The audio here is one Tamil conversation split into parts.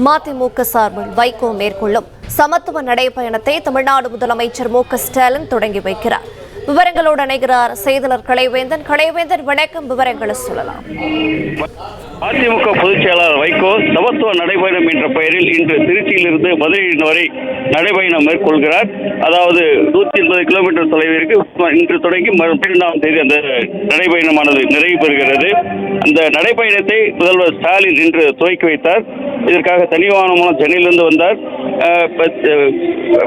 மதிமுக சார்பில் வைகோ மேற்கொள்ளும் சமத்துவ நடைபயணத்தை தமிழ்நாடு முதலமைச்சர் மு.க.ஸ்டாலின் தொடங்கி வைக்கிறார். விவரங்களோடு இணைகிறார் செய்தியாளர் கலைவேந்தன். கலைவேந்தன், வணக்கம். விவரங்களை சொல்லலாம். அதிமுக பொதுச் செயலாளர் வைகோ சமத்துவ நடைபயணம் என்ற பெயரில் இன்று திருச்சியிலிருந்து மதுரை வரை நடைபயணம் மேற்கொள்கிறார். அதாவது 180 கிலோமீட்டர் தொலைவிற்கு இன்று தொடங்கி 12ஆம் தேதி அந்த நடைபயணமானது நிறைவு பெறுகிறது. அந்த நடைபயணத்தை முதல்வர் ஸ்டாலின் இன்று துவக்கி வைத்தார். இதற்காக தனி வாகனம் மூலம் சென்னையிலிருந்து வந்தார்.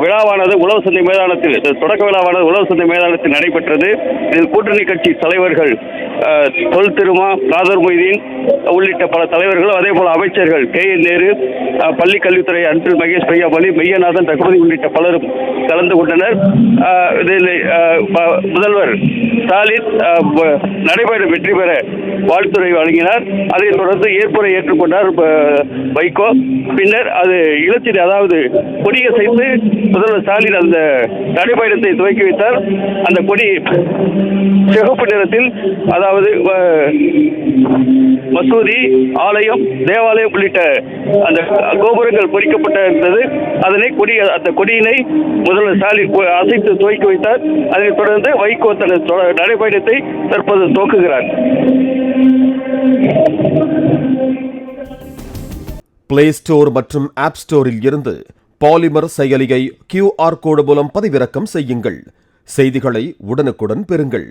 விழாவானது உழவு சந்தை மைதானத்தில், தொடக்க விழாவானது உழவு சந்தை மைதானத்தில் நடைபெற்றது. இதில் கூட்டணி கட்சி தலைவர்கள் தொல் திருமா, காதர் மொய்தீன் உள்ளிட்ட பல தலைவர்களும், அதே போல அமைச்சர்கள் கே.என். நேரு, பள்ளி கல்வித்துறை அன்பில் மகேஷ் பையாமொழி, மெய்யநாதன், ரகுபதி உள்ளிட்ட பலரும் கலந்து கொண்டனர். இதில் முதல்வர் ஸ்டாலின் நடைபயணம் வெற்றி பெற வாழ்த்துறை வழங்கினார். அதைத் தொடர்ந்து ஏற்புரை ஏற்றுக்கொண்டார் வைகோ. பின்னர் அது இலச்சினை, அதாவது கொடியசைத்து முதல்வர் ஸ்டாலின் அந்த நடைபயணத்தை துவக்கி வைத்தார். அந்த கொடி சிவப்பு நிறத்தில், அதாவது மசூதி, ஆலயம், தேவாலயம் உள்ளிட்ட அந்த கோபுரங்கள் பொறிக்கப்பட்டிருந்தது. அந்த கொடியினை முதல்வர் ஸ்டாலின் அசைத்து துவக்கி வைத்தார். அதனைத் தொடர்ந்து வைகோ தனது நடைபயணத்தை தற்போது துவக்குகிறார். பிளே ஸ்டோர் மற்றும் ஆப் ஸ்டோரில் இருந்து பாலிமர் செயலியை QR கோடு மூலம் பதிவிறக்கம் செய்யுங்கள். செய்திகளை உடனுக்குடன் பெறுங்கள்.